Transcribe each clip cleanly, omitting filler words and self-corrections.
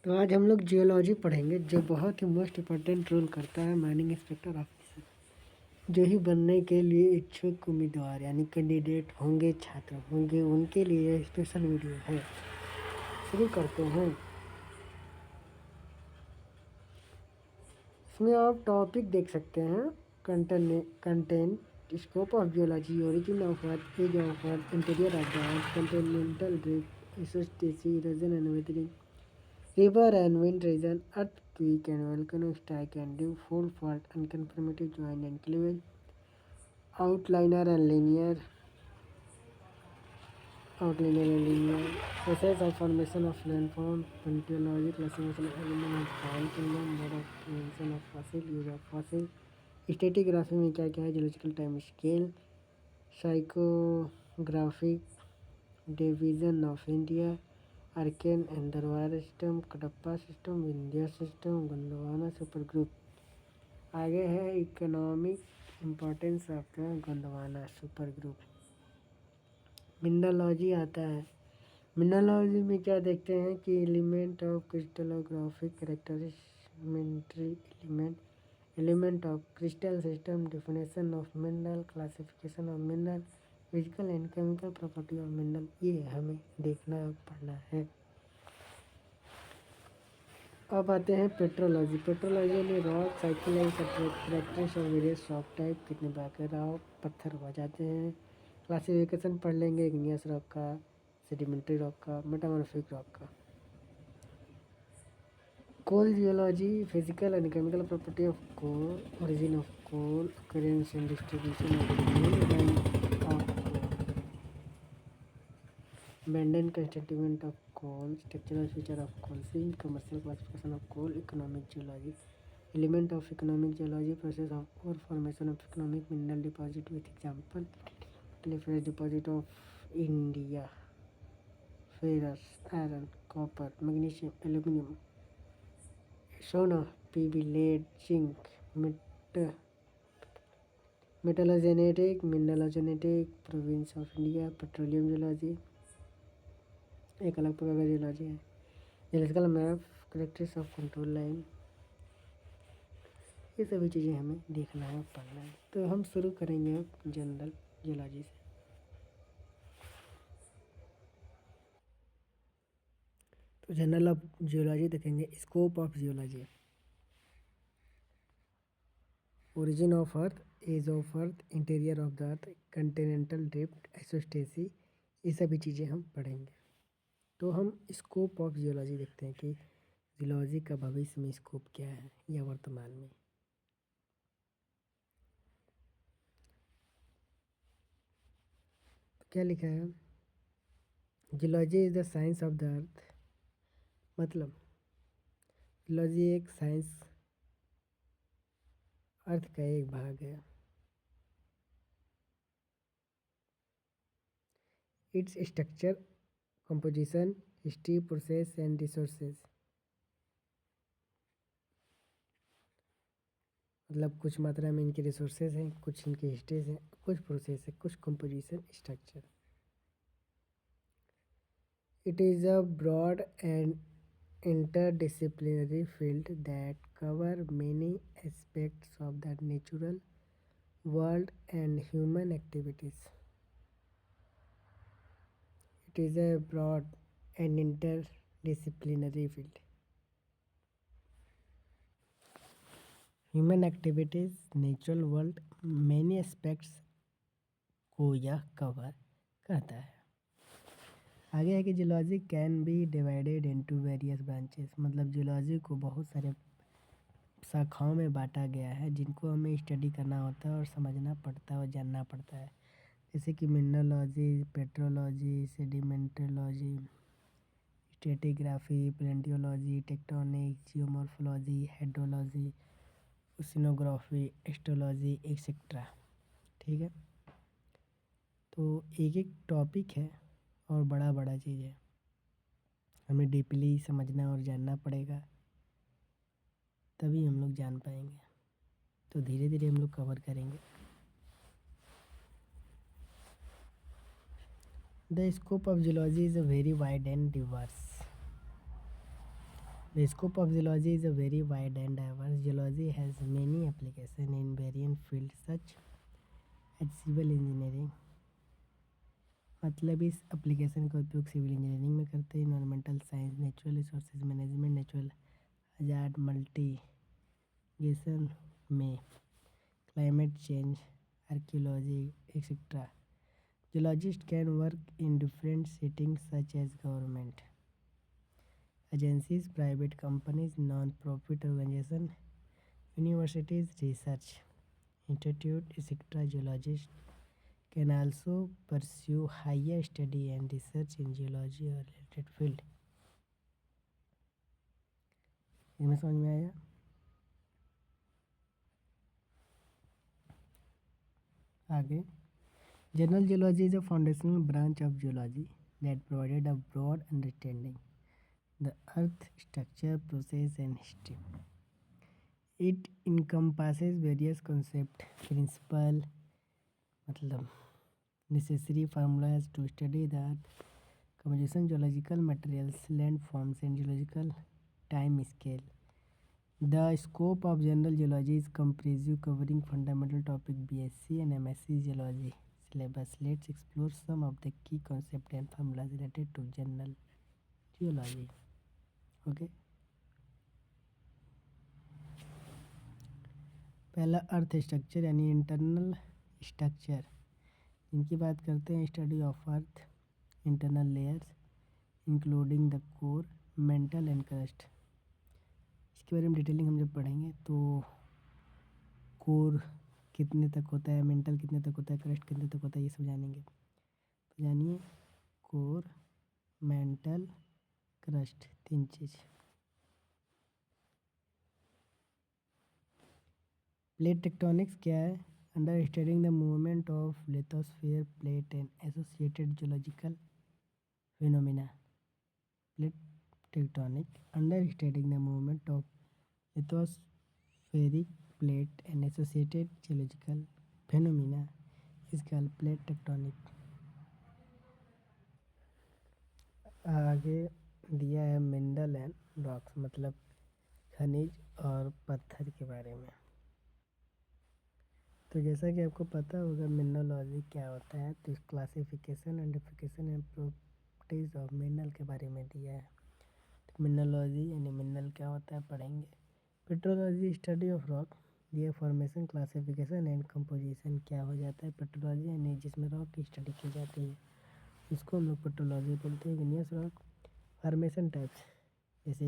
तो आज हम लोग जियोलॉजी पढ़ेंगे, जो बहुत ही मोस्ट इम्पोर्टेंट रोल करता है माइनिंग इंस्पेक्टर ऑफिसर, जो ही बनने के लिए इच्छुक उम्मीदवार यानी कैंडिडेट होंगे, छात्र होंगे, उनके लिए स्पेशल वीडियो है। शुरू करते हैं। इसमें आप टॉपिक देख सकते हैं। Content, scope of geology, origin of earth, age of earth, interior of the earth, continental drift, isostasy, erosion and weathering, river and wind region, earthquake and volcano strike and dew, fall fault, unconformity, joint and cleavage, outliner and linear, process of formation of landform, paleontology, classification of element of fall kingdom, mode of prevention of fossil, use of fossil, stratigraphy में क्या क्या है, geological time scale, physiographic division of India, Archaean and Dharwar system, Cuddapah system, Vindhya system, Gondwana super group. आगे है economic importance of the Gondwana super group. Mineralogy आता है। Mineralogy में क्या देखते हैं कि element of crystallographic characteristic element of crystal system, definition of mineral, classification of mineral, physical and chemical property of mineral, ये हमें देखना पड़ना है। अब आते हैं पेट्रोलॉजी। पेट्रोलॉजी में rock cycle characteristics of various rock type, कितने प्रकार के रॉक पत्थर हो जाते हैं। क्लासिफिकेशन पढ़ लेंगे, इग्नियस रॉक का, सेडिमेंट्री रॉक का, मेटामॉर्फिक रॉक का। Coal geology, physical and chemical property of coal, origin of coal, occurrence and distribution of abundant constituent of coal, structural feature of coal seam, commercial classification of coal, economic geology, element of economic geology, process of ore formation of economic mineral deposit with example, fresh deposit of India, ferrous, iron, copper, magnesium, aluminum, soda, PB, lead, zinc, metallogenetic, mineralogenetic, province of India, petroleum geology, एक अलग प्रकार का geology है। Geological map, characters of control line, ये सभी चीज़ें हमें देखना है, पढ़ना है। तो हम शुरू करेंगे अब जनरल जियोलॉजी से। तो जनरल ऑफ जियोलॉजी देखेंगे। Scope of geology, origin of earth, age of earth, interior of the earth, continental drift, isostasy, ये सभी चीज़ें हम पढ़ेंगे। तो हम स्कोप ऑफ जियोलॉजी देखते हैं कि जियोलॉजी का भविष्य में स्कोप क्या है या वर्तमान में। तो क्या लिखा है, geology is the science of the अर्थ, मतलब जियोलॉजी एक साइंस, अर्थ का एक भाग है। Its structure, composition, history, process and resources, मतलब कुछ मात्रा में इनके रिसोर्सेज हैं, कुछ इनकी हिस्ट्रीज हैं, कुछ प्रोसेस है, कुछ composition, structure. It is a broad and interdisciplinary field that cover many aspects of the natural world and human activities. It is a broad and interdisciplinary field. Human activities, natural world, many aspects को यह cover करता है। आगे है कि geology can be divided into various branches, मतलब geology को बहुत सारे शाखाओं में बांटा गया है, जिनको हमें स्टडी करना होता है और समझना पड़ता है और जानना पड़ता है। जैसे कि mineralogy, petrology, sedimentology, stratigraphy, palaeontology, tectonic, geomorphology, hydrology, oceanography, astrology, etcetera. ठीक है, तो एक एक टॉपिक है और बड़ा बड़ा चीज़ है, हमें डीपली समझना और जानना पड़ेगा, तभी हम लोग जान पाएंगे। तो धीरे धीरे हम लोग कवर करेंगे। The scope of geology is a very wide and Divers. The scope of geology is a very wide and diverse. Geology has many applications in various fields such as civil engineering, मतलब इस application का उपयोग civil engineering में करते हैं, environmental science, natural resources management, natural hazard mitigation में, climate change, archaeology, etc. Geologists can work in different settings such as government agencies, private companies, non-profit organizations, universities, research institute, etc. Geologists can also pursue higher study and research in geology or related field. इसमें समझ में आया? आगे, general geology is a foundational branch of geology that provided a broad understanding the earth structure, process and history. It encompasses various concepts, principles, मतलब necessary formulas to study the earth, composition, geological materials, landforms and geological time scale. The scope of general geology is comprehensive, covering fundamental topic BSc and MSc geology syllabus. Let's explore some of the key concepts and formulas related to general geology. Okay. पहला अर्थ structure यानी internal structure, इनकी बात करते हैं। Study of earth internal layers including the core, mental and crust. इसके बारे में detailing हम जब पढ़ेंगे तो कोर कितने तक होता है, मेंटल कितने तक होता है, क्रस्ट कितने तक होता है, ये सब जानेंगे। तो जानिए कोर, मेंटल, क्रस्ट, तीन चीज़। प्लेट टेक्टोनिक्स क्या है? Under studying the movement of lithosphere plate and associated geological phenomena. Plate tectonic under studying the movement of lithospheric plate and associated geological phenomena is called plate tectonic. आगे दिया है mineral and rocks, मतलब खनिज और पत्थर के बारे में। तो जैसा कि आपको पता होगा मिनरलॉजी क्या होता है, तो इस classification, identification and properties of mineral के बारे में दिया है। तो मिनरलॉजी यानी मिनरल क्या होता है पढ़ेंगे। पेट्रोलॉजी स्टडी ऑफ रॉक, दिया फॉर्मेशन, क्लासिफिकेशन एंड कंपोजिशन। क्या हो जाता है पेट्रोलॉजी यानी जिसमें रॉक की स्टडी की जाती है, उसको हम लोग पेट्रोलॉजी बोलते हैं। इग्नियस रॉक फॉर्मेशन टाइप्स जैसे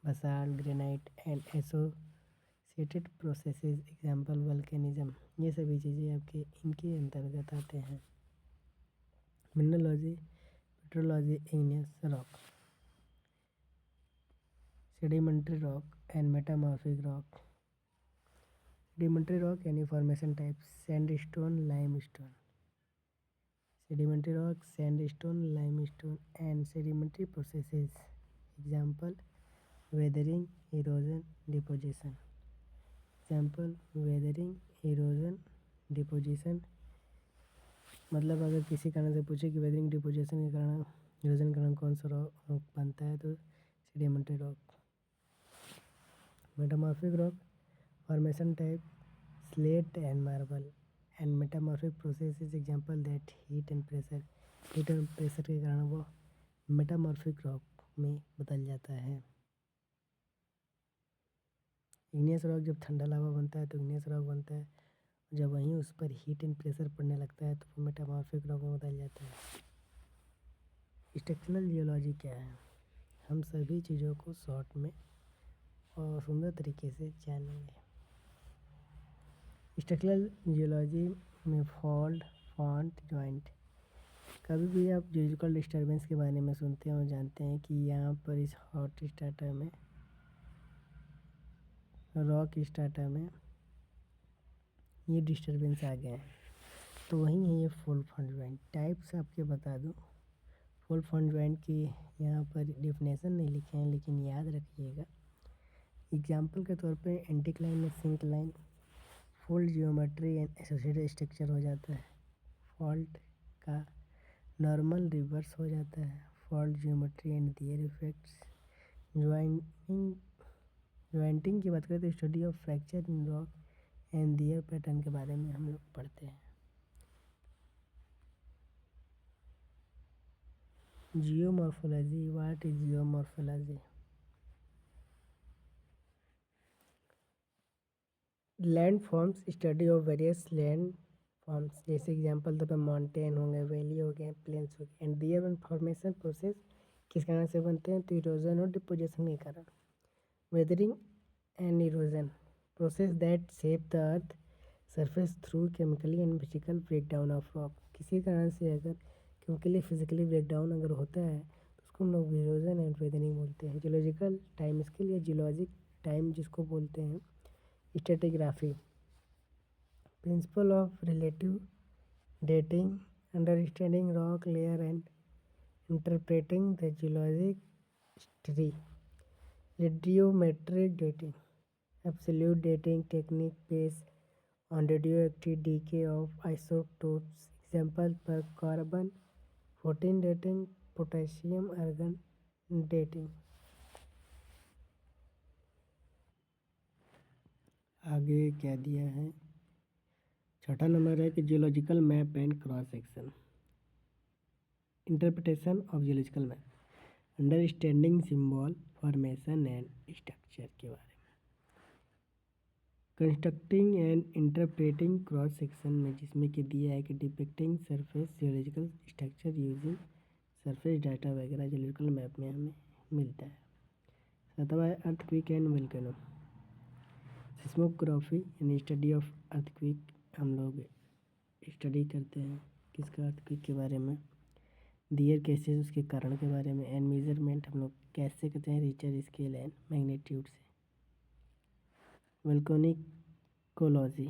basalt, granite and associated processes, example volcanism, ये सभी चीज़ें आपके इनके अंतर्गत आते हैं। Mineralogy, petrology, igneous rock, sedimentary rock and metamorphic rock. Sedimentary rock यानी formation types sandstone, limestone. Sedimentary rock, sandstone, limestone and sedimentary processes, example weathering, erosion, deposition. Example weathering, erosion, deposition. मतलब अगर किसी कारण से पूछे कि वेदरिंग डिपोजिशन के कारण, इरोजन के कारण कौन सा रॉक बनता है, तो sedimentary rock. Metamorphic rock formation type slate and marble and metamorphic process, example that heat and pressure. Heat and pressure के कारण वो मेटामॉर्फिक रॉक में बदल जाता है। इग्नियस रॉक जब ठंडा लावा बनता है तो इग्नियस रॉक बनता है, जब वहीं उस पर हीट एंड प्रेशर पड़ने लगता है तो वो मेटामॉर्फिक रॉक में बदल जाता है। स्ट्रक्चरल जियोलॉजी क्या है? हम सभी चीज़ों को शॉर्ट में और सुंदर तरीके से जानेंगे। स्ट्रक्चरल जियोलॉजी में फॉल्ट, फॉन्ट, जॉइंट। कभी भी आप जियोलॉजिकल डिस्टर्बेंस के बारे में सुनते हैं और जानते हैं कि यहाँ पर इस हॉट स्टार्टर में, रॉक स्टार्टर में ये डिस्टर्बेंस आ गए हैं, तो वहीं है ये फॉल्ट, फॉन्ट, जॉइंट। टाइप्स आपके बता दूँ, फॉल्ट, फॉन्ट, जॉइंट की यहाँ पर डेफिनेशन नहीं लिखे हैं लेकिन याद रखिएगा। एग्जाम्पल के तौर पे एंटीक्लाइन और syncline, fold geometry and associated structure हो जाता है। फॉल्ट का नॉर्मल रिवर्स हो जाता है, fault geometry and their effects, jointing jointing की बात करें तो study of fracture in rock and their pattern के बारे में हम लोग पढ़ते हैं। Geomorphology, what is geomorphology? Land forms, study of various land forms, जैसे एग्जांपल तो माउंटेन हो गए, वैली हो गए, प्लेन्स हो गए। एंड दियर फॉर्मेशन प्रोसेस किस कारण से बनते हैं? तो इरोजन और डिपोजिशन के कारण। Weathering and erosion, process that shape the earth surface through chemically and physical breakdown of rock. किसी कारण से अगर केमिकली फिजिकली ब्रेकडाउन अगर होता है तो उसको हम लोग इरोजन एंड वेदरिंग बोलते हैं। जियोलॉजिकल टाइम स्केल या जियोलॉजिक टाइम जिसको बोलते हैं। Stratigraphy, principle of relative dating, understanding rock layer and interpreting the geologic history. Radiometric dating, absolute dating technique based on radioactive decay of isotopes, example पर carbon 14 dating, potassium argon dating. आगे क्या दिया है? छठा नंबर है कि geological map and cross section, interpretation of geological map, understanding symbol formation and structure के बारे में। Constructing and interpreting cross section में जिसमें कि दिया है कि depicting surface geological structure using surface data वगैरह जियोलॉजिकल मैप में हमें मिलता है। सातवां है अर्थक्वेक एंड वोल्केनो, सिस्मोग्राफी यानी स्टडी ऑफ अर्थक्वेक, हम लोग स्टडी करते हैं किसका? अर्थक्वेक के बारे में। दियर केसेस, उसके कारण के बारे में। एंड मेजरमेंट हम लोग कैसे करते हैं? रिचर स्केल एंड मैग्नीट्यूड से। वोल्केनिकोलॉजी,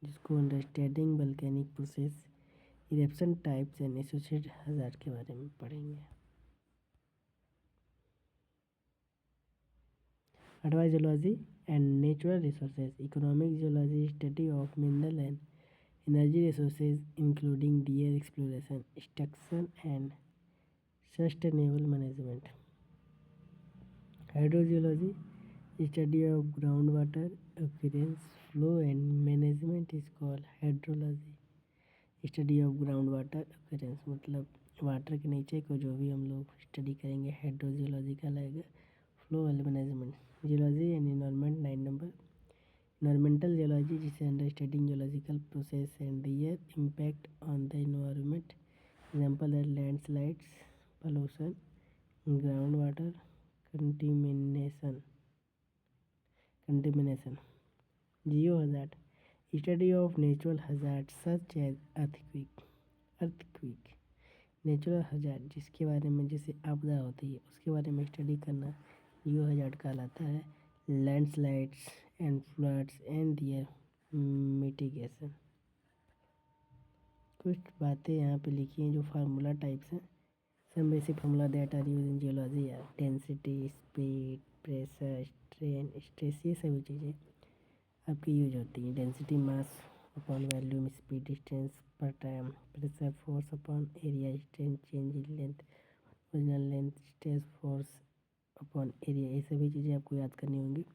जिसको understanding volcanic process, eruption types and associated hazard के बारे में पढ़ेंगे। आठवां geology and natural resources, economic geology, study of mineral and energy resources including their exploration, extraction and sustainable management. Hydrogeology, study of groundwater occurrence, flow and management is called hydrology. Study of ground water occurrence मतलब water के नीचे को जो भी हम लोग study करेंगे hydrogeology का लगेगा। Flow and management, geology and environment 9 number. Environmental geology, जिसे understanding geological process and their impact on the environment, example है landslides, pollution, ground water contamination. Geo hazard, study of natural hazard such as earthquake, natural hazard जिसके बारे में जैसे आपदा होती है उसके बारे में स्टडी करना जियो हजार्ड कहलाता है। Landslides and floods and their mitigation. कुछ बातें यहाँ पे लिखी हैं जो फार्मूला टाइप्स हैं। Some basic formula that are use in geology या density, speed, pressure, strain, stress, ये सभी चीज़ें आपकी यूज होती हैं। Density mass upon volume, speed distance पर time, pressure force upon area, strain change in length, original length, stress force upon area, ये सभी चीज़ें आपको याद करनी होंगी।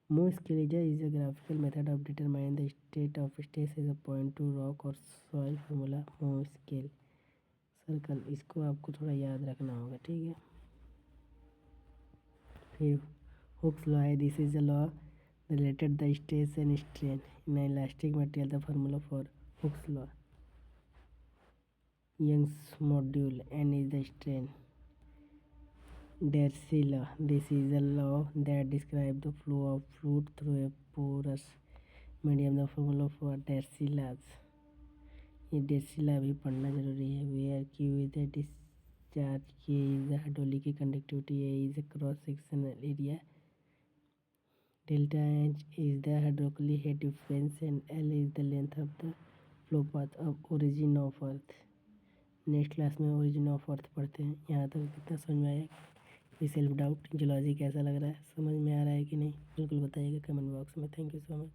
Moe scale is a graphical method of determining the state of stress as a point to rock or soil formula Moe scale circle, इसको आपको थोड़ा याद रखना होगा, ठीक है। फिर हुक्स लॉ है, this is a law related the stress and strain in an elastic material, the formula for Hooke's law. Young's module, N is the strain. Darcy law, this is a law that describes the flow of fluid through a porous medium, the formula for Darcy laws. ये Darcy law भी पढ़ना जरूरी है। Where Q is the discharge, K is the hydraulic conductivity, A is the cross sectional area, delta H is the hydraulic head difference and L is the length of the flow path of origin of earth. Next class में origin of earth पढ़ते हैं। यहाँ तक कितना समझ में आया? कोई सेल्फ डाउट? जियोलॉजी कैसा लग रहा है? समझ में आ रहा है कि नहीं? बिल्कुल बताइएगा कमेंट बॉक्स में। Thank you so much.